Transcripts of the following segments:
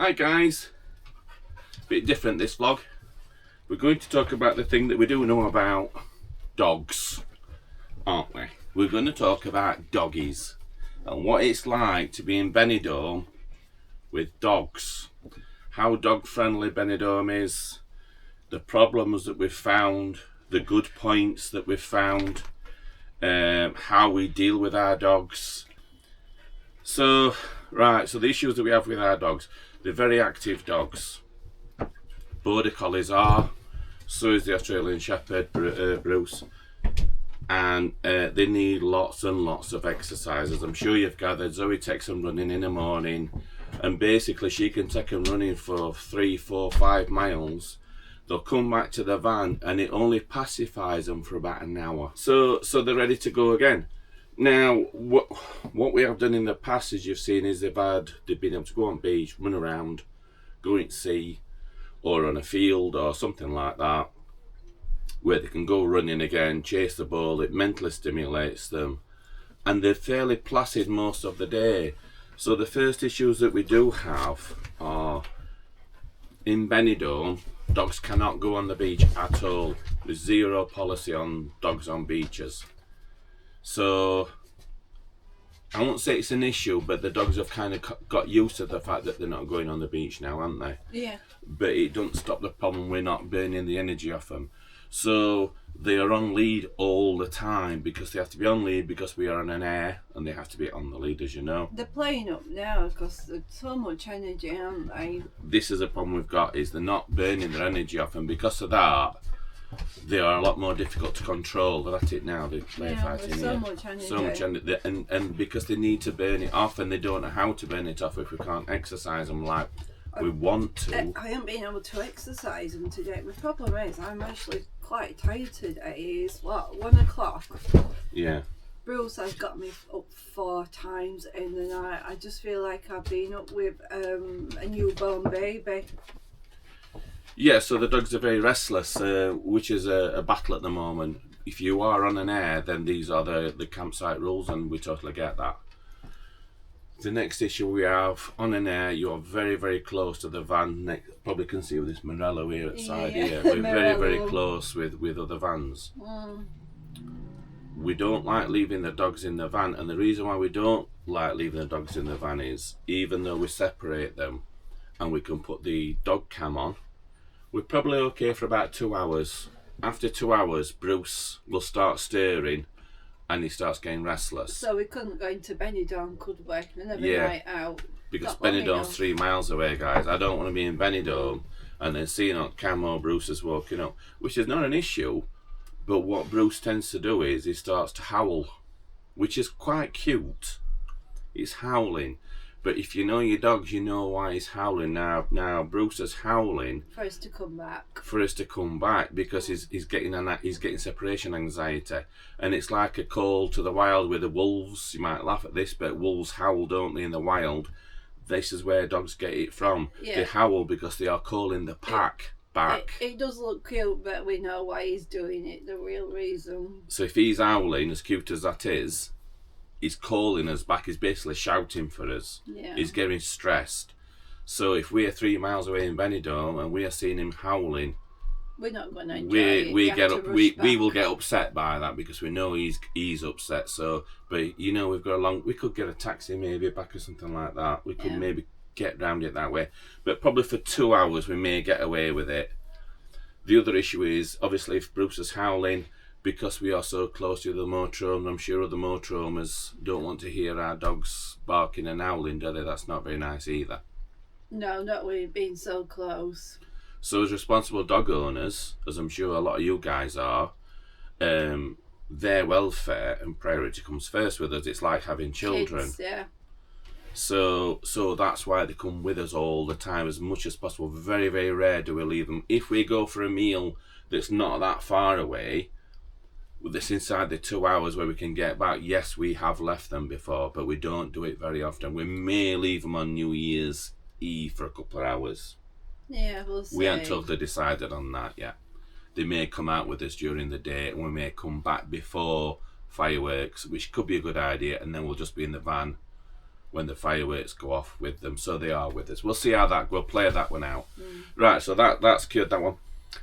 Hi guys, bit different this vlog. We're going to talk about the thing that we do know about, dogs, aren't we? We're going to talk about doggies and what it's like to be in Benidorm with dogs, how dog friendly Benidorm is, the problems that we've found, the good points that we've found, how we deal with our dogs. So the issues that we have with our dogs, they're very active dogs. Border collies are, so is the Australian Shepherd, Bruce, and they need lots and lots of exercises. I'm sure you've gathered, Zoe takes them running in the morning, and basically she can take them running for 3, 4, 5 miles. They'll come back to the van and it only pacifies them for about an hour. So they're ready to go again. Now, what we have done in the past, as you've seen, is they've been able to go on beach, run around, go into sea, or on a field or something like that, where they can go running again, chase the ball. It mentally stimulates them, and they're fairly placid most of the day. So the first issues that we do have are, in Benidorm, dogs cannot go on the beach at all. There's zero policy on dogs on beaches. So I won't say it's an issue, but the dogs have kind of got used to the fact that they're not going on the beach now, aren't they? Yeah. But it doesn't stop the problem. We're not burning the energy off them. So they are on lead all the time because they have to be on lead because we are on an air and they have to be on the lead, as you know. They're playing up now because there's so much energy, aren't they? This is a problem we've got, is they're not burning their energy off, and because of that, they are a lot more difficult to control. They're at it now, they're fighting so here. much energy. So much energy, and because they need to burn it off, and they don't know how to burn it off if we can't exercise them like we want to. I haven't been able to exercise them today. The problem is I'm actually quite tired today. It's 1 o'clock. Yeah. Bruce has got me up 4 times in the night. I just feel like I've been up with a newborn baby. Yeah, so the dogs are very restless, which is a battle at the moment. If you are on an air, then these are the campsite rules, and we totally get that. The next issue we have, on an air, you are very, very close to the van. Probably can see with this Morello here at the side here. We're very, very close with other vans. We don't like leaving the dogs in the van, and the reason why we don't like leaving the dogs in the van is, even though we separate them and we can put the dog cam on, we're probably okay for about 2 hours. After 2 hours, Bruce will start stirring and he starts getting restless. So we couldn't go into Benidorm, could we? Another night out. Because Benidorm's 3 miles away, guys. I don't want to be in Benidorm and then seeing on cam Bruce is walking up, which is not an issue, but what Bruce tends to do is he starts to howl, which is quite cute. He's howling. But if you know your dogs, you know why he's howling. Now Bruce is howling for us to come back. Because he's getting separation anxiety, and it's like a call to the wild with the wolves. You might laugh at this, but wolves howl, don't they, in the wild? This is where dogs get it from. Yeah. They howl because they are calling the pack back. It does look cute, but we know why he's doing it. The real reason. So if he's howling, as cute as that is, he's calling us back. He's basically shouting for us. Yeah. He's getting stressed. So if we're 3 miles away in Benidorm and we are seeing him howling, we're not going to enjoy it. We will get upset by that because we know he's upset. So, but you know, we could get a taxi maybe back or something like that. We could maybe get round it that way. But probably for 2 hours we may get away with it. The other issue is, obviously, if Bruce is howling, because we are so close to the motorhome, I'm sure other motorhomers don't want to hear our dogs barking and howling, do they? That's not very nice either. No, not with being so close. So as responsible dog owners, as I'm sure a lot of you guys are, their welfare and priority comes first with us. It's like having children. Kids, yeah. So that's why they come with us all the time, as much as possible. Very, very rare do we leave them. If we go for a meal that's not that far away, this inside the 2 hours where we can get back, yes, we have left them before, but we don't do it very often. We may leave them on New Year's Eve for a couple of hours. Yeah, we'll see. We haven't totally decided on that yet. They may come out with us during the day, and we may come back before fireworks, which could be a good idea, and then we'll just be in the van when the fireworks go off with them. So they are with us. We'll see how that, we'll play that one out. Right, so that's cured, that one.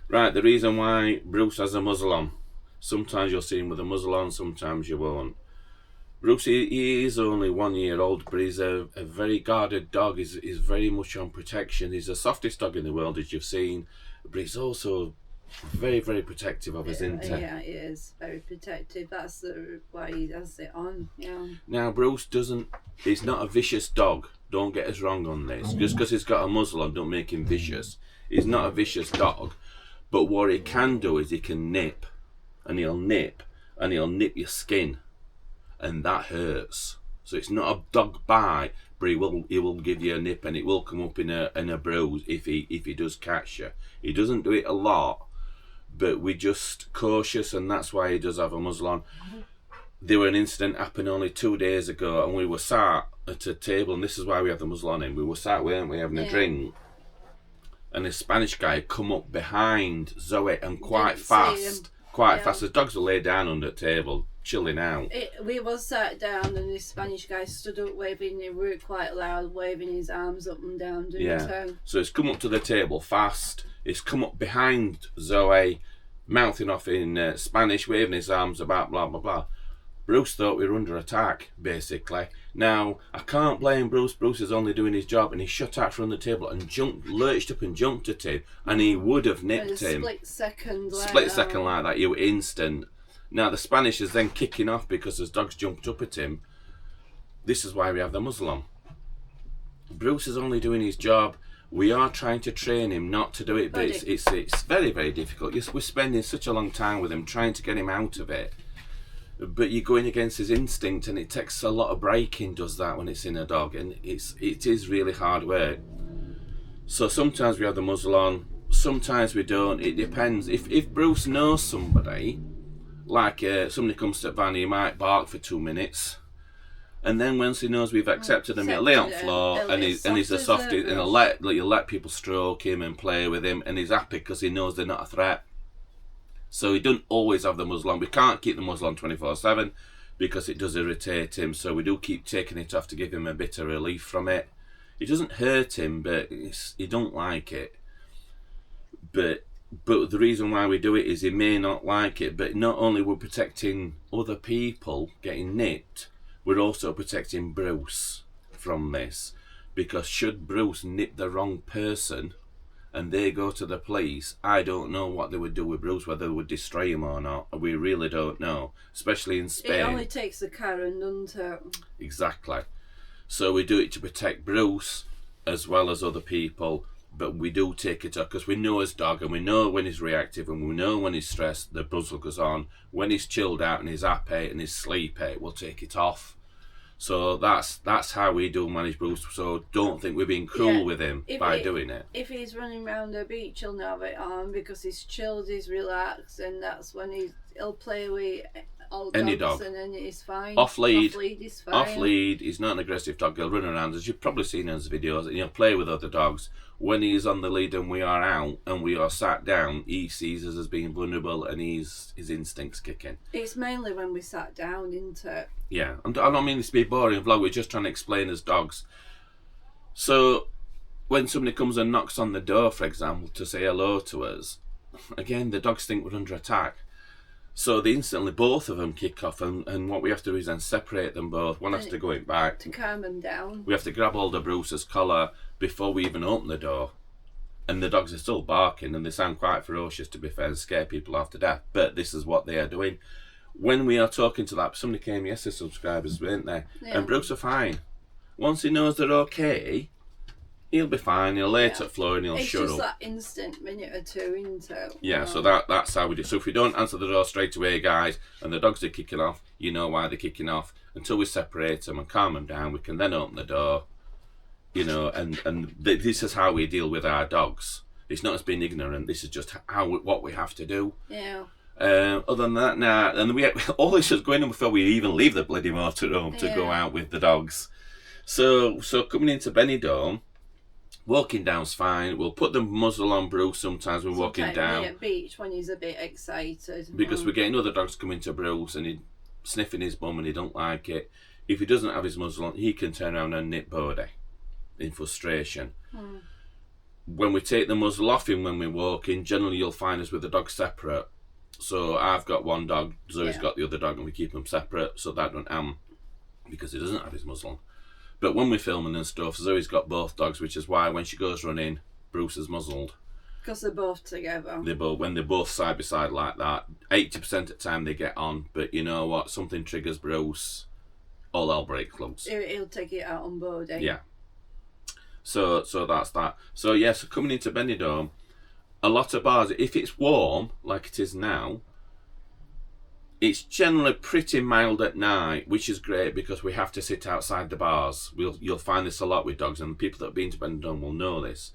Right, the reason why Bruce has a muzzle on. Sometimes you'll see him with a muzzle on, sometimes you won't. Bruce, he is only 1 year old, but he's a very guarded dog. He's very much on protection. He's the softest dog in the world, as you've seen, but he's also very, very protective of us, isn't he? Yeah, he is very protective. That's why he has it on. Yeah. Now, Bruce he's not a vicious dog. Don't get us wrong on this. Just because he's got a muzzle on, don't make him vicious. He's not a vicious dog. But what he can do is he can nip, and he'll nip your skin, and that hurts. So it's not a dog bite, but he will give you a nip, and it will come up in a bruise if he does catch you. He doesn't do it a lot, but we're just cautious, and that's why he does have a muzzle on. There were an incident happened only 2 days ago, and we were sat at a table, and this is why we have the muzzle on him. We were sat, weren't we, having a drink, and a Spanish guy come up behind Zoe, and quite fast. The dogs will lay down under the table, chilling out. We was sat down, and this Spanish guy stood up waving, he were quite loud, waving his arms up and down, doing so. So it's come up to the table fast. It's come up behind Zoe, mouthing off in Spanish, waving his arms about, blah, blah, blah. Bruce thought we were under attack, basically. Now, I can't blame Bruce. Bruce is only doing his job, and he shot out from the table and lurched up and jumped at him, and he would have nipped him. Split second like that, you were instant. Now, the Spanish is then kicking off because his dogs jumped up at him. This is why we have the muzzle on. Bruce is only doing his job. We are trying to train him not to do it, but it's very, very difficult. We're spending such a long time with him trying to get him out of it. But you're going against his instinct, and it takes a lot of breaking, does that, when it's in a dog, and it is really hard work. So sometimes we have the muzzle on, sometimes we don't. It depends. If Bruce knows somebody, like somebody comes to the van, he might bark for 2 minutes, and then once he knows we've accepted him, he'll lay on the floor, and he's a softie, and he'll let people stroke him and play with him, and he's happy because he knows they're not a threat. So he doesn't always have the muzzle on. We can't keep the muzzle on 24/7 because it does irritate him. So we do keep taking it off to give him a bit of relief from it. It doesn't hurt him, but he don't like it. But the reason why we do it is he may not like it. But not only we're protecting other people getting nipped, we're also protecting Bruce from this. Because should Bruce nip the wrong person, and they go to the police, I don't know what they would do with Bruce, whether they would destroy him or not. We really don't know, especially in Spain. It only takes a Karen, doesn't it? Exactly. So we do it to protect Bruce as well as other people, but we do take it up because we know his dog, and we know when he's reactive, and we know when he's stressed, the muzzle goes on. When he's chilled out and he's happy and he's sleepy, we'll take it off. So that's how we do manage Bruce. So don't think we're being cruel with him by doing it. If he's running around the beach, he'll have it on because he's chilled, he's relaxed, and that's when he'll play with all any dogs, dog, and then he's fine. Off lead, he's fine. Off lead, he's not an aggressive dog. He'll run around, as you've probably seen in his videos, and he'll play with other dogs. When he's on the lead and we are out and we are sat down, he sees us as being vulnerable, and his instincts kick in. It's mainly when we sat down, isn't it? Yeah, and I don't mean this to be a boring vlog, we're just trying to explain as dogs. So when somebody comes and knocks on the door, for example, to say hello to us, again, the dogs think we're under attack. So they instantly, both of them kick off, and what we have to do is then separate them both. One has to go in back. To calm them down. We have to grab hold of Bruce's collar before we even open the door. And the dogs are still barking, and they sound quite ferocious, to be fair, and scare people half to death. But this is what they are doing. When we are talking to that, somebody came yesterday, subscribers, weren't they? Yeah. And Bruce are fine. Once he knows they're okay, he'll be fine. He'll lay to the floor and he'll shut up. It's just that instant minute or two, isn't it? Yeah, so that's how we do. So if we don't answer the door straight away, guys, and the dogs are kicking off, you know why they're kicking off. Until we separate them and calm them down, we can then open the door. You know, and this is how we deal with our dogs. It's not us being ignorant. This is just what we have to do. Yeah. Other than that, and all this is going on before we even leave the bloody motorhome to go out with the dogs. So coming into Benidorm, walking down's fine. We'll put the muzzle on Bruce sometimes when walking down. At beach when he's a bit excited. Because we're getting other dogs coming to Bruce and he's sniffing his bum and he don't like it. if he doesn't have his muzzle on, he can turn around and nip Bodie in frustration. When we take the muzzle off him when we walk in, generally you'll find us with the dog separate. So I've got one dog, Zoe's got the other dog, and we keep them separate so that don't because he doesn't have his muzzle on. But when we're filming and stuff, Zoe's got both dogs, which is why when she goes running, Bruce is muzzled. Because they're both together. When they're both side by side like that, 80% of the time they get on. But you know what? Something triggers Bruce, all hell breaks loose. He'll take it out on Bodie. Yeah. So that's that. So yes, coming into Benidorm, a lot of bars, if it's warm like it is now, it's generally pretty mild at night, which is great because we have to sit outside the bars. You'll find this a lot with dogs, and people that have been to Benidorm will know this.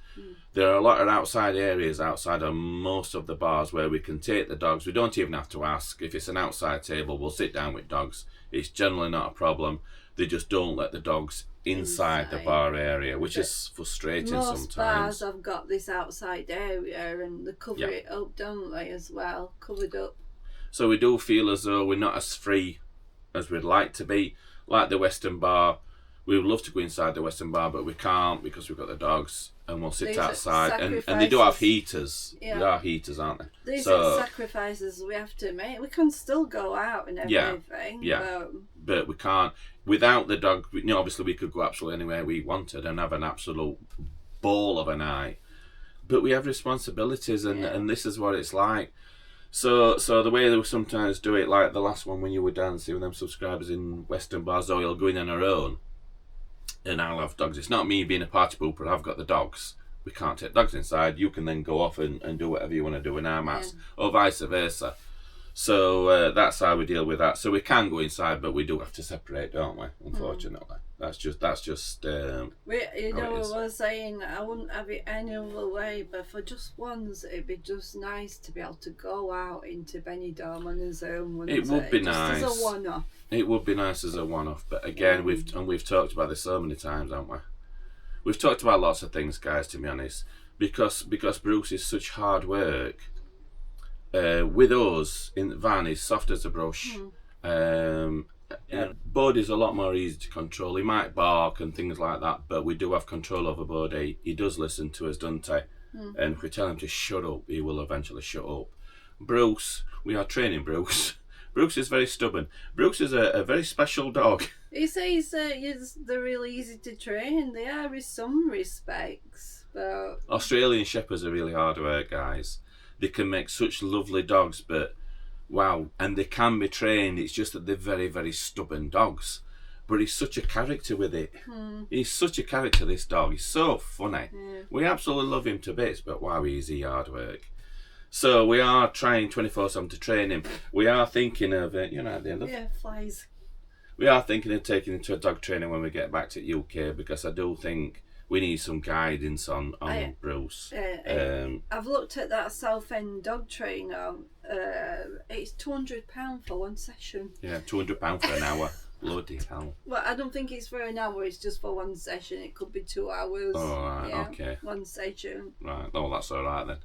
There are a lot of outside areas outside of most of the bars where we can take the dogs. We don't even have to ask. If it's an outside table, we'll sit down with dogs. It's generally not a problem. They just don't let the dogs inside the bar area, which is frustrating sometimes. Most bars have got this outside area, and they cover it up, don't they, as well? Covered up. So we do feel as though we're not as free as we'd like to be. Like the Western Bar, we would love to go inside the Western Bar, but we can't because we've got the dogs, and we'll sit outside. And they do have heaters. Yeah. There are heaters, aren't they? These are sacrifices we have to make. We can still go out and everything. But we can't. Without the dog, obviously we could go absolutely anywhere we wanted and have an absolute ball of a night. But we have responsibilities, and this is what it's like. So the way they sometimes do it, like the last one when you were dancing with them subscribers in Western Bar, Zoe will go in on her own, and I'll have dogs. It's not me being a party pooper, I've got the dogs. We can't take dogs inside. You can then go off and do whatever you want to do in our mats, or vice versa. So that's how we deal with that. So we can go inside, but we do have to separate, don't we? Unfortunately, that's just. We were saying I wouldn't have it any other way, but for just once, it'd be just nice to be able to go out into Benidorm on his own. It would be nice as a one-off. It would be nice as a one-off, but again, we've talked about this so many times, haven't we? We've talked about lots of things, guys. To be honest, because Bruce is such hard work. With us in the van, he's soft as a brush. Bodie's a lot more easy to control. He might bark and things like that, but we do have control over Bodie. He does listen to us, doesn't he? And if we tell him to shut up, he will eventually shut up. Bruce, we are training Bruce. Bruce is very stubborn. Bruce is a very special dog. He says they're really easy to train. They are in some respects, but Australian Shepherds are really hard work, guys. They can make such lovely dogs, but wow, and they can be trained. It's just that they're very, very stubborn dogs. But he's such a character with it. He's such a character, this dog. He's so funny. We absolutely love him to bits, but wow, is he hard work. So we are trying 24/7 to train him. We are thinking of at the end of flies. We are thinking of taking him to a dog trainer when we get back to UK, because I do think we need some guidance on Bruce. I've looked at that Southend dog trainer. It's £200 for one session. Yeah, £200 for an hour. Bloody hell. Well, I don't think it's for an hour. It's just for one session. It could be 2 hours. Oh, right, okay. One session. Right. Oh, that's all right then.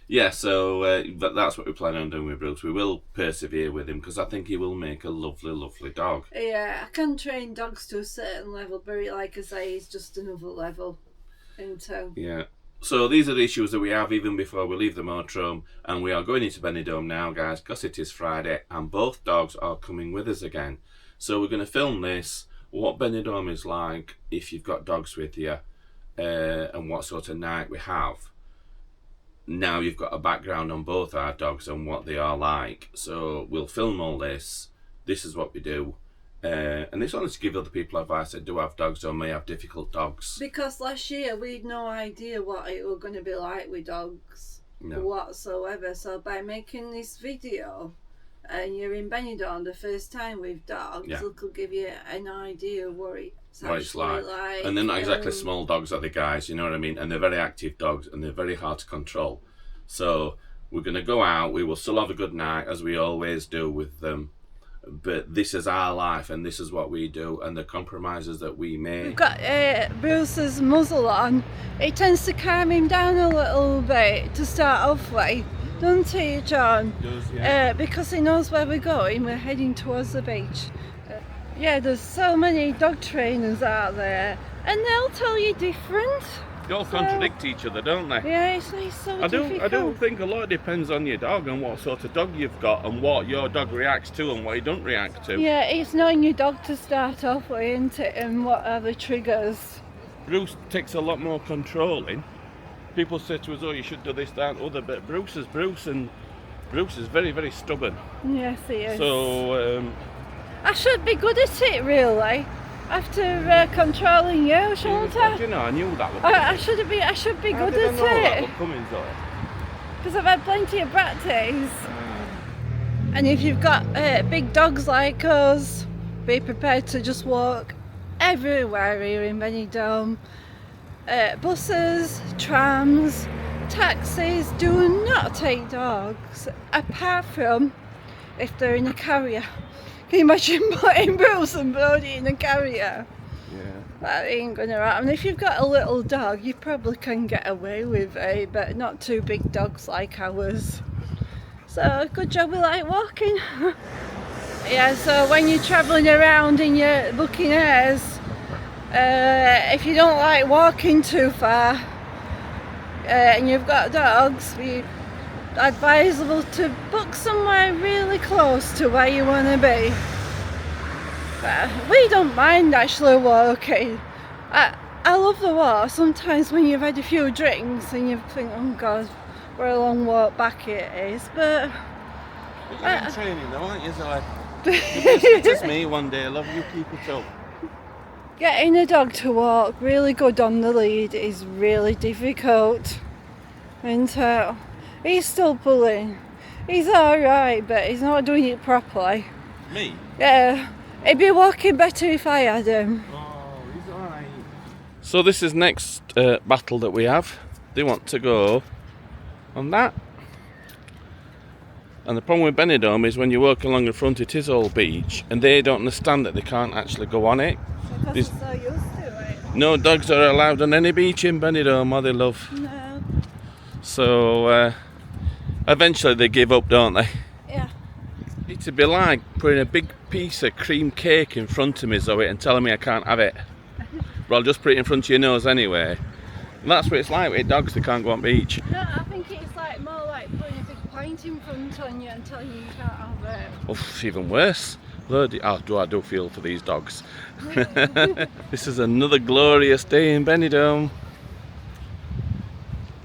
Yeah, so that's what we plan on doing with Bruce. We will persevere with him because I think he will make a lovely, lovely dog. Yeah, I can train dogs to a certain level, but like I say, it's just another level. Yeah. So these are the issues that we have even before we leave the motorhome, and we are going into Benidorm now, guys, because it is Friday, and both dogs are coming with us again. So we're going to film this, what Benidorm is like if you've got dogs with you, and what sort of night we have. Now you've got a background on both our dogs and what they are like. So we'll film all this. This is what we do. And it's only to give other people advice that do have dogs or may have difficult dogs. Because last year we had no idea what it was going to be like with dogs whatsoever. So by making this video, and you're in Benidorm the first time with dogs, it'll give you an idea of what it's like. And they're not exactly small dogs, are they, guys? You know what I mean? And they're very active dogs, and they're very hard to control. So we're going to go out. We will still have a good night, as we always do with them. But this is our life, and this is what we do, and the compromises that we make. We've got Bruce's muzzle on. It tends to calm him down a little bit to start off with, doesn't it, John? It does, yeah. Because he knows where we're going. We're heading towards the beach. Yeah, there's so many dog trainers out there, and they'll tell you different. They all contradict each other, don't they? Yeah, it's so difficult. I don't think a lot depends on your dog and what sort of dog you've got and what your dog reacts to and what he don't react to. Yeah, it's knowing your dog to start off with, isn't it? And what are the triggers? Bruce takes a lot more controlling. People say to us, oh, you should do this, that, and other, but Bruce is Bruce, and Bruce is very, very stubborn. Yes, he is. So, I should be good at it, really. After controlling you, shouldn't I? You know, I knew that would I should be good at it. That would come in, Zoe? Because I've had plenty of practice. And if you've got big dogs like us, be prepared to just walk everywhere here in Benidorm. Buses, trams, taxis, do not take dogs, apart from if they're in a carrier. Can you imagine putting Bruce and Brody in a carrier? Yeah. That ain't gonna happen. If you've got a little dog, you probably can get away with it, but not two big dogs like ours. So, good job we like walking. Yeah, so when you're travelling around in your booking airs, if you don't like walking too far, and you've got dogs, we advisable to book somewhere really close to where you want to be. We don't mind actually walking. I love the walk. Sometimes when you've had a few drinks and you think, oh God, what a long walk back it is, but you're in training though, aren't you, Zoe? You're as me one day, love, you keep it up. Getting a dog to walk really good on the lead is really difficult, isn't it? He's still pulling. He's alright, but he's not doing it properly. Me? Yeah. He'd be walking better if I had him. Oh, he's alright. So this is next battle that we have. They want to go on that. And the problem with Benidorm is when you walk along the front it is all beach and they don't understand that they can't actually go on it. Because they're so used to it. No dogs are allowed on any beach in Benidorm, are they, love? No. So eventually they give up, don't they? Yeah. It'd be like putting a big piece of cream cake in front of me, Zoe, and telling me I can't have it. But I'll just put it in front of your nose anyway. And that's what it's like with dogs, they can't go on beach. No, I think it's like more like putting a big pint in front on you and telling you you can't have it. Oh, it's even worse. I do feel for these dogs. This is another glorious day in Benidorm.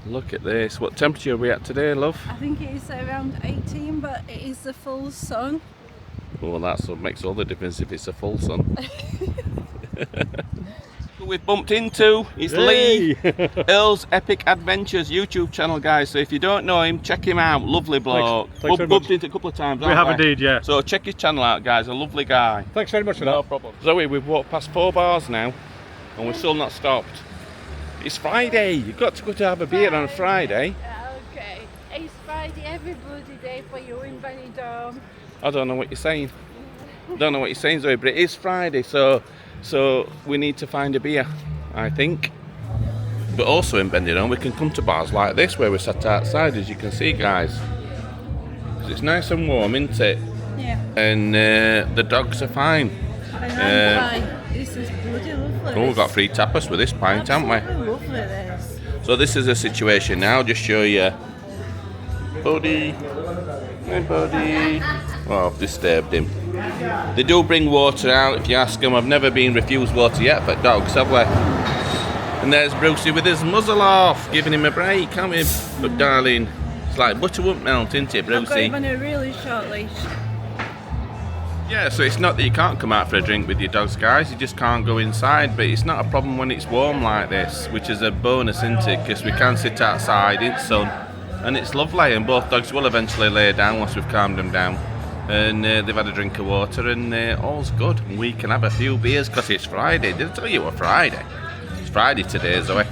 Look at this. What temperature are we at today, love? I think it is around 18, but it is the full sun. Oh, that's what makes all the difference if it's a full sun. We've bumped into is Lee, Earl's Epic Adventures YouTube channel, guys. So if you don't know him, check him out. Lovely bloke. Thanks We've bumped into a couple of times. We have indeed, yeah. So check his channel out, guys. A lovely guy. Thanks very much for that. No problem. Zoe, we've walked past 4 bars now, and we're still not stopped. It's Friday. You've got to go to have a beer on a Friday. Okay. It's Friday, everybody day for you in Benidorm. I don't know what you're saying. Don't know what you're saying, Zoe, but it is Friday, so we need to find a beer, I think. But also in Benidorm, we can come to bars like this where we're sat outside, as you can see, guys. 'Cause it's nice and warm, isn't it? Yeah. And the dogs are fine. And I'm fine. This is bloody lovely. Oh, we've got free tapas with this pint, haven't we? Absolutely lovely, this. So this is a situation now. I'll just show you. Buddy. Hey, buddy. Oh, I've disturbed him. They do bring water out if you ask them. I've never been refused water yet for dogs, have we? And there's Brucey with his muzzle off, giving him a break, can't we? But darling, it's like butter won't melt, isn't it, I've got Brucey? him on a really short leash. Yeah, so it's not that you can't come out for a drink with your dogs, guys. You just can't go inside. But it's not a problem when it's warm like this, which is a bonus, isn't it? Because we can sit outside in sun, and it's lovely. And both dogs will eventually lay down once we've calmed them down. And they've had a drink of water, and all's good. And we can have a few beers because it's Friday. Did I tell you what Friday? It's Friday today, Zoe.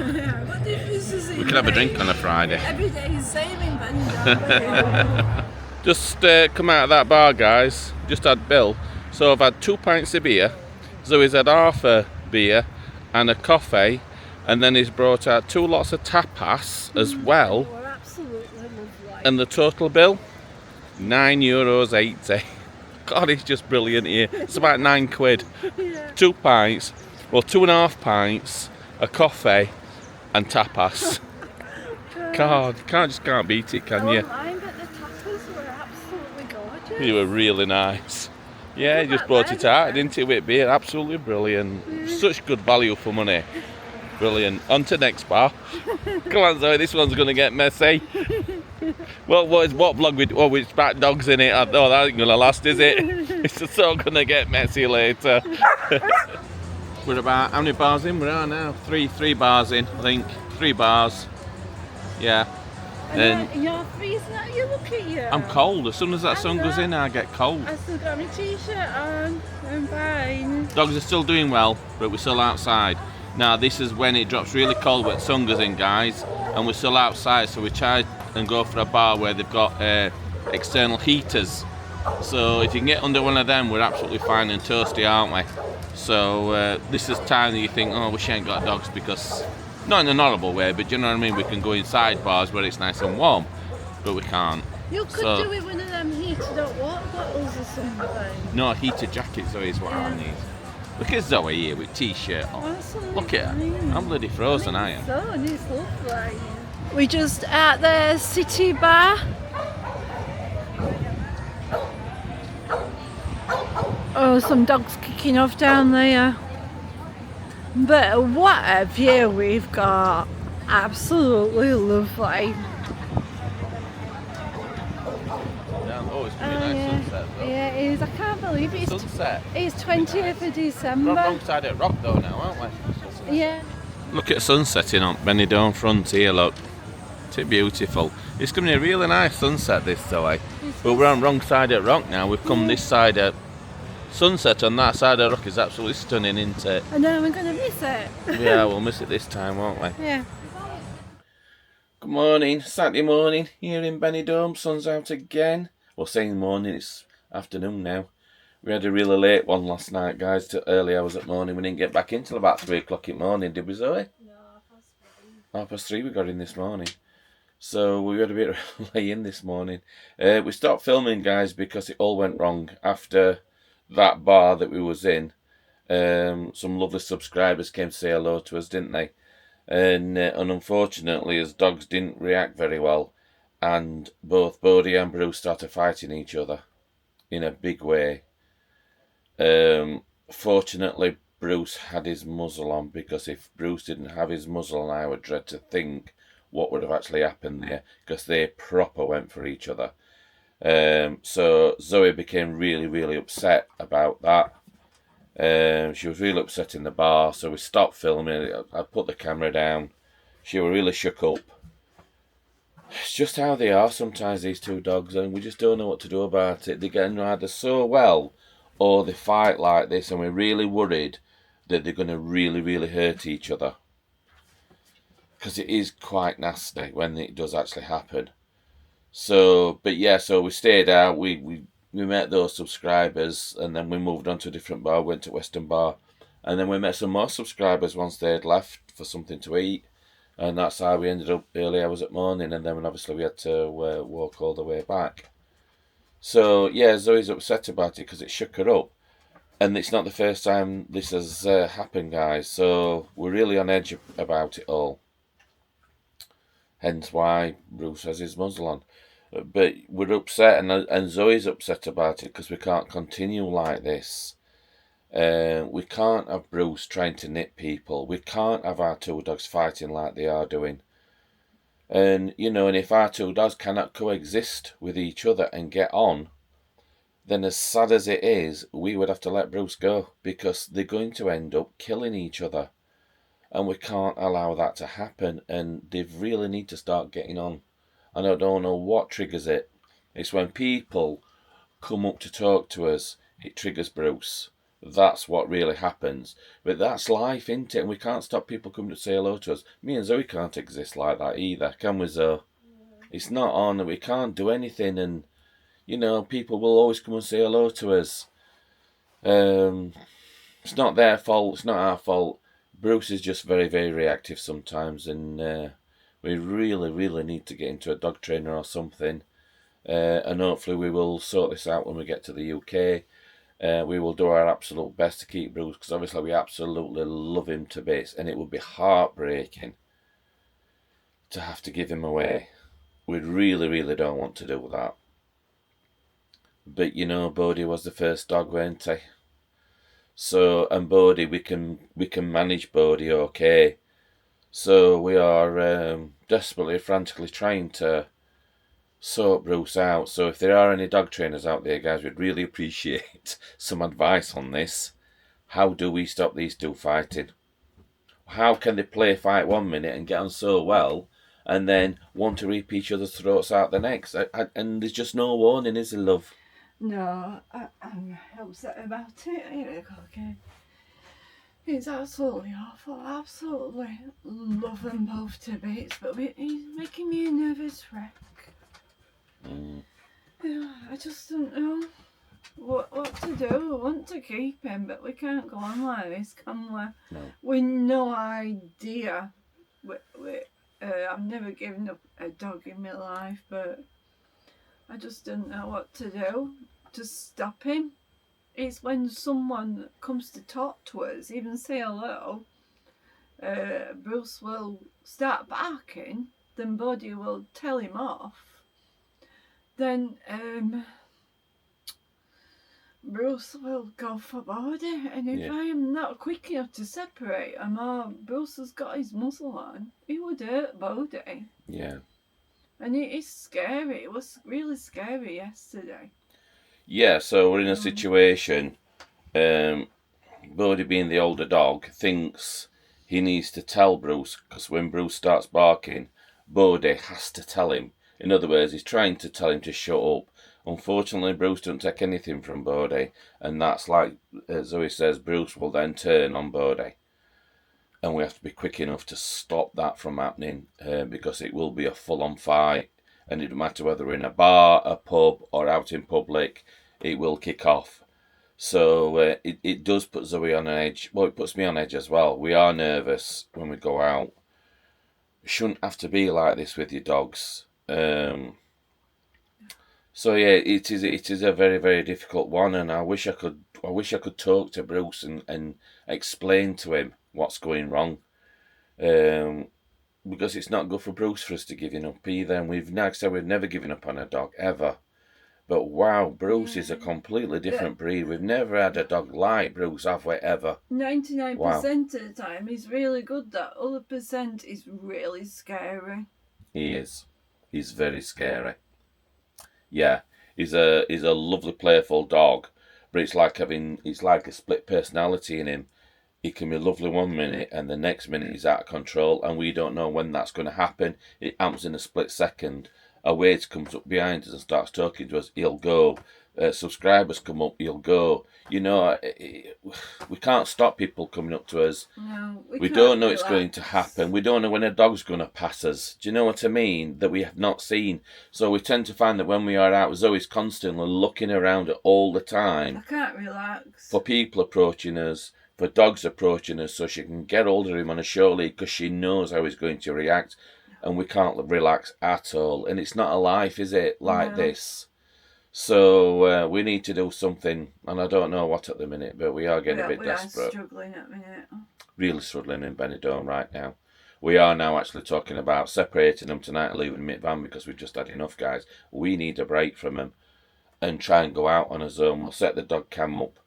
We can have a drink on a Friday. Every day is same in Benidorm. Just come out of that bar, guys. Just had Bill. So I've had 2 pints of beer. Zoe's had half a beer and a coffee, and then he's brought out 2 lots of tapas as well. We're absolutely lovely. And the total bill, €9.80. God, it's just brilliant here. It's about £9. Yeah. 2 pints, well, 2.5 pints, a coffee, and tapas. God, can't beat it, can you? I won't mind, but the tapas were absolutely gorgeous. They were really nice. Yeah, he just brought it out, didn't he, with beer? Absolutely brilliant. Such good value for money. Brilliant. On to next bar. Come on, Zoe, this one's going to get messy. What vlog we do? Oh, it's about dogs in it. Oh, that ain't going to last, is it? It's just all going to get messy later. We're about, how many bars in? We are now. Three bars in, I think. 3 bars. Yeah. And you're freezing out, you look at you. I'm cold. As soon as that sun goes in, I get cold. I still got my t-shirt on. I'm fine. Dogs are still doing well, but we're still outside. Now this is when it drops really cold when the sun goes in, guys, and we're still outside, so we try and go for a bar where they've got external heaters. So if you can get under one of them, we're absolutely fine and toasty, aren't we? So this is time that you think, oh, we ain't got dogs, because, not in an horrible way, but do you know what I mean? We can go inside bars where it's nice and warm, but we can't. You could do it one of them heated up water bottles or something. No, a heated jacket, Zoe, is what I need. Look at Zoe here with t-shirt on. Absolutely. Look at her. I'm bloody frozen, I am. So it's lovely. We're just at the city bar. Oh, some dogs kicking off down there. But what a view we've got. Absolutely lovely. Oh, it's going to be a nice sunset though. Yeah, it is. I can't believe it's Sunset. It's 20th of December. We're on the wrong side of the rock though now, aren't we? Yeah. Look at sunsetting on Benidorm front here, look. Isn't it beautiful? It's going to be a really nice sunset this way. But we're on the wrong side of the rock now. We've come this side of sunset on that side of the rock is absolutely stunning, isn't it? I know we're going to miss it. Yeah, we'll miss it this time, won't we? Yeah. Good morning, Saturday morning here in Benidorm. Sun's out again. Well, saying morning, it's afternoon now. We had a really late one last night, guys, till early hours at morning. We didn't get back in till about 3 o'clock in the morning, did we, Zoe? No, 3:30 we got in this morning. So we had a bit of lay in this morning. We stopped filming, guys, because it all went wrong. After that bar that we was in, some lovely subscribers came to say hello to us, didn't they? And unfortunately, as dogs didn't react very well, and both Bodie and Bruce started fighting each other in a big way. Fortunately, Bruce had his muzzle on, because if Bruce didn't have his muzzle on, I would dread to think what would have actually happened there, because they proper went for each other. So Zoe became really, really upset about that. She was really upset in the bar, so we stopped filming. I put the camera down. She was really shook up. It's just how they are sometimes, these two dogs, and we just don't know what to do about it. They get on either so well, or they fight like this, and we're really worried that they're going to really, really hurt each other. Because it is quite nasty when it does actually happen. So, but yeah, so we stayed out. We met those subscribers, and then we moved on to a different bar, went to Western Bar, and then we met some more subscribers once they had left for something to eat, and that's how we ended up early hours at morning, and then obviously we had to walk all the way back. So yeah, Zoe's upset about it because it shook her up, and it's not the first time this has happened, guys, so we're really on edge about it all. Hence why Bruce has his muzzle on. But we're upset, and Zoe's upset about it because we can't continue like this. We can't have Bruce trying to nip people. We can't have our two dogs fighting like they are doing. And, you know, and if our two dogs cannot coexist with each other and get on, then as sad as it is, we would have to let Bruce go, because they're going to end up killing each other. And we can't allow that to happen, and they really need to start getting on. And I don't know what triggers it. It's when people come up to talk to us, it triggers Bruce. That's what really happens. But that's life, isn't it? And we can't stop people coming to say hello to us. Me and Zoe can't exist like that either, can we, Zoe? Yeah. It's not on, we can't do anything, and, you know, people will always come and say hello to us. It's not their fault, it's not our fault. Bruce is just very, very reactive sometimes, and we really, really need to get into a dog trainer or something and hopefully we will sort this out when we get to the UK. We will do our absolute best to keep Bruce, because obviously we absolutely love him to bits, and it would be heartbreaking to have to give him away. We really, really don't want to do that. But you know, Bodie was the first dog, weren't he? So, and Bodie, we can manage Bodie okay. So we are desperately, frantically trying to sort Bruce out. So if there are any dog trainers out there, guys, we'd really appreciate some advice on this. How do we stop these two fighting? How can they play fight 1 minute and get on so well, and then want to rip each other's throats out the next? And there's just no warning, is there, love? No, I'm upset about it. Okay. It's absolutely awful. Absolutely love them both to bits, but he's making me a nervous wreck. I just don't know what to do. I want to keep him, but we can't go on like this, can we? No. With no idea. I've never given up a dog in my life, but I just don't know what to do to stop him. It's when someone comes to talk to us, even say hello, Bruce will start barking, then Bodie will tell him off. Then Bruce will go for Bodie, and if I am not quick enough to separate him, or Bruce has got his muzzle on, he would hurt Bodie. Yeah. And it is scary. It was really scary yesterday. Yeah, so we're in a situation, Bodie being the older dog, thinks he needs to tell Bruce, because when Bruce starts barking, Bodie has to tell him. In other words, he's trying to tell him to shut up. Unfortunately, Bruce don't take anything from Bodie, and that's like Zoe says, Bruce will then turn on Bodie. And we have to be quick enough to stop that from happening, because it will be a full-on fight. And it doesn't matter whether we're in a bar, a pub, or out in public, it will kick off. So it does put Zoe on an edge. Well, it puts me on edge as well. We are nervous when we go out. It shouldn't have to be like this with your dogs. So yeah, it is a very, very difficult one, and I wish I could talk to Bruce and explain to him what's going wrong. Because it's not good for Bruce for us to giving up either, and we've never given up on a dog ever. But wow, Bruce is a completely different breed. We've never had a dog like Bruce, have we, ever? 99% of the time he's really good. That other percent is really scary. He is. He's very scary. Yeah, he's a lovely, playful dog, but it's like a split personality in him. He can be lovely 1 minute, and the next minute he's out of control, and we don't know when that's going to happen. It happens in a split second. A waiter comes up behind us and starts talking to us, he'll go. Subscribers come up, he'll go. You know, we can't stop people coming up to us. No, we don't know it's going to happen. We don't know when a dog's going to pass us. Do you know what I mean? That we have not seen. So we tend to find that when we are out, Zoe's constantly looking around all the time. I can't relax. For people approaching us, for dogs approaching us, so she can get hold of him on a show lead, because she knows how he's going to react. And we can't relax at all. And it's not a life, is it, like this? So we need to do something, and I don't know what at the minute, but we are getting a bit desperate. We are struggling at the minute. Really struggling in Benidorm right now. We are now actually talking about separating them tonight and leaving them in van, because we've just had enough, guys. We need a break from them and try and go out on a zone. We'll set the dog cam up,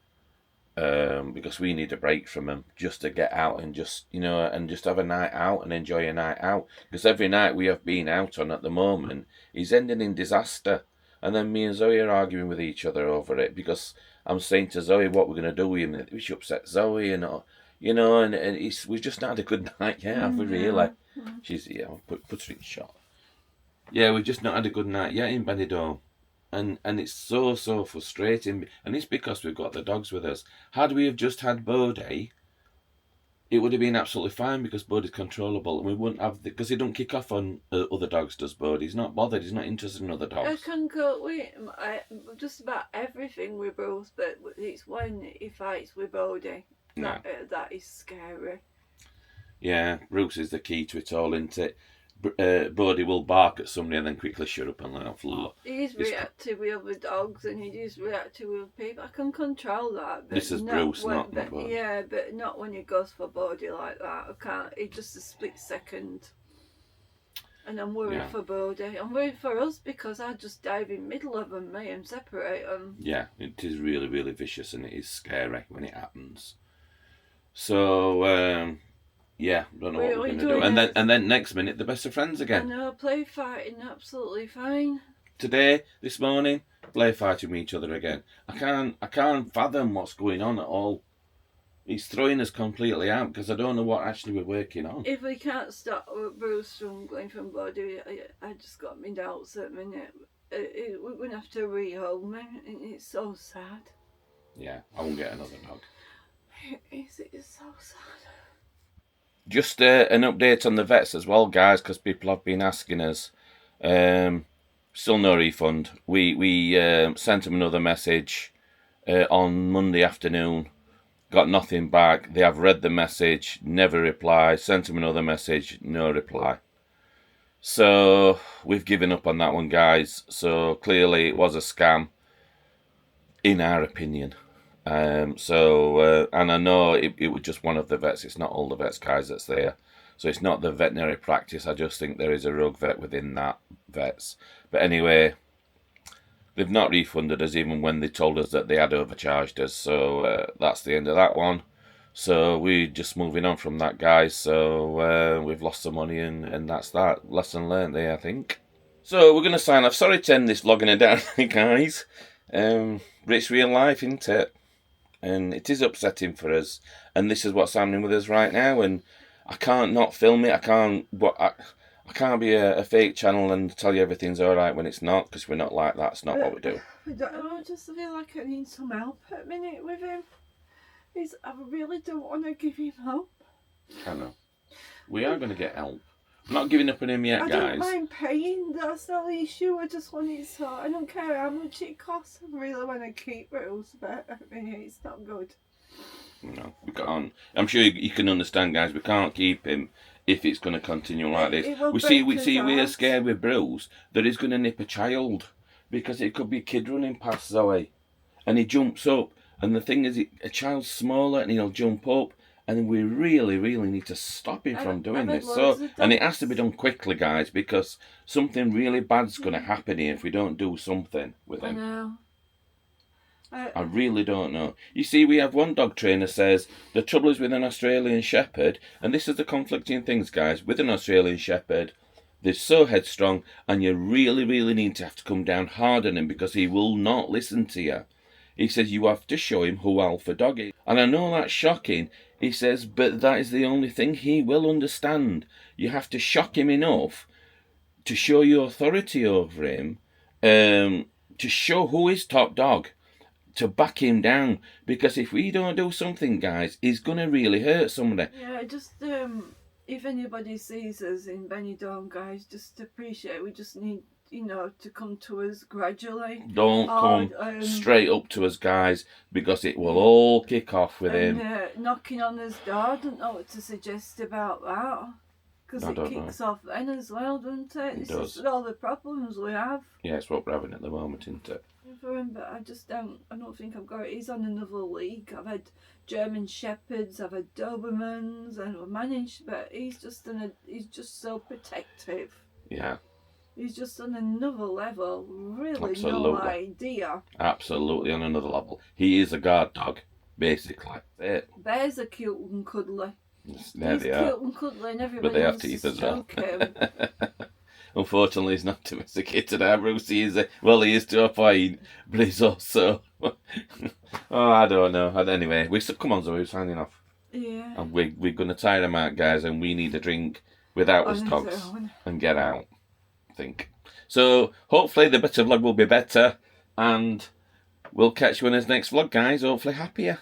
because we need a break from them, just to get out and just have a night out and enjoy a night out. Because every night we have been out on at the moment is ending in disaster. And then me and Zoe are arguing with each other over it, because I'm saying to Zoe what we're going to do with him. We should upset Zoe, and we've just not had a good night yet, have we, really? She's, put her in shot. Yeah, we've just not had a good night yet in Benidorm. And it's so frustrating. And it's because we've got the dogs with us. Had we have just had Bodie, it would have been absolutely fine, because Bodie's controllable, and we wouldn't have because he don't kick off on other dogs, does Bodie? He's not bothered. He's not interested in other dogs. I can go with just about everything with Bruce, but it's when he fights with Bodie that is scary. Yeah, Bruce is the key to it all, isn't it? Bodie will bark at somebody and then quickly shut up and let off. He's reactive with other dogs and he's reactive with people. I can control that. But this is Bruce, not Bodie. Yeah, but not when he goes for Bodie like that. I can't. It's just a split second. And I'm worried for Bodie. I'm worried for us because I just dive in middle of them, me, and separate them. Yeah, it is really, really vicious and it is scary when it happens. So, yeah, don't know what we're going to do. And then next minute, they're best of friends again. I know, play fighting, absolutely fine. Today, this morning, play fighting with each other again. I can't fathom what's going on at all. He's throwing us completely out because I don't know what actually we're working on. If we can't stop Bruce from going from Bodie, I just got my doubts at the minute. We're going to have to rehome him. It's so sad. Yeah, I won't get another dog. It's so sad. Just an update on the vets as well, guys, because people have been asking us. Still no refund. We sent them another message on Monday afternoon. Got nothing back. They have read the message, never replied. Sent them another message, no reply. So we've given up on that one, guys. So clearly it was a scam, in our opinion. And I know it was just one of the vets. It's not all the vets, guys, that's there. So it's not the veterinary practice. I just think there is a rogue vet within that vets. But anyway, they've not refunded us even when they told us that they had overcharged us. So that's the end of that one. So we're just moving on from that, guys. So we've lost some money and that's that. Lesson learned there, I think. So we're going to sign off. Sorry to end this vlogging down, guys. But it's real life, isn't it? And it is upsetting for us. And this is what's happening with us right now. And I can't not film it. I can't be a fake channel and tell you everything's alright when it's not, because we're not like that. It's not what we do. I just feel like I need some help at a minute with him. I really don't want to give him up. I know. We are going to get help. I'm not giving up on him yet, guys. I don't mind paying. That's not the issue. I just want it so. I don't care how much it costs. I really want to keep Rose, but I mean, it's not good. No, we can't. I'm sure you can understand, guys. We can't keep him if it's going to continue like this. We are scared with Bruce that he's going to nip a child, because it could be a kid running past Zoe, and he jumps up. And the thing is, a child's smaller, and he'll jump up, and we really, really need to stop him from doing this. So, and it has to be done quickly, guys, because something really bad's going to happen here if we don't do something with him. I know. I really don't know. You see, we have one dog trainer says the trouble is with an Australian Shepherd, and this is the conflicting things, guys. With an Australian Shepherd, they're so headstrong, and you really, really need to have to come down hard on him because he will not listen to you. He says you have to show him who alpha dog is. And I know that's shocking. He says, but that is the only thing he will understand. You have to shock him enough to show your authority over him, to show who is top dog, to back him down. Because if we don't do something, guys, he's going to really hurt somebody. Yeah, just if anybody sees us in Benidorm, guys, just appreciate. We just need, to come to us gradually. Don't come straight up to us, guys, because it will all kick off with him. Knocking on his door, I don't know what to suggest about that. Because it kicks off then as well, doesn't it? It's just all the problems we have. Yeah, it's what we're having at the moment, isn't it? For him, but I don't think I've got it. He's on another league. I've had German Shepherds, I've had Dobermans, and I've managed, but he's just so protective. Yeah. He's just on another level. Really, absolutely. No idea. Absolutely on another level. He is a guard dog, basically. Bears are cute and cuddly. There he's they cute are. And cuddly, and everybody but they have teeth as well. Unfortunately, he's not domesticated. Bruce, he is to a point, but he's also. I don't know. Anyway, come on, Zoe, we're signing off. Yeah. And we're going to tire him out, guys, and we need a drink without us dogs and get out. Think. So hopefully the better vlog will be better, and we'll catch you in his next vlog, guys. Hopefully happier.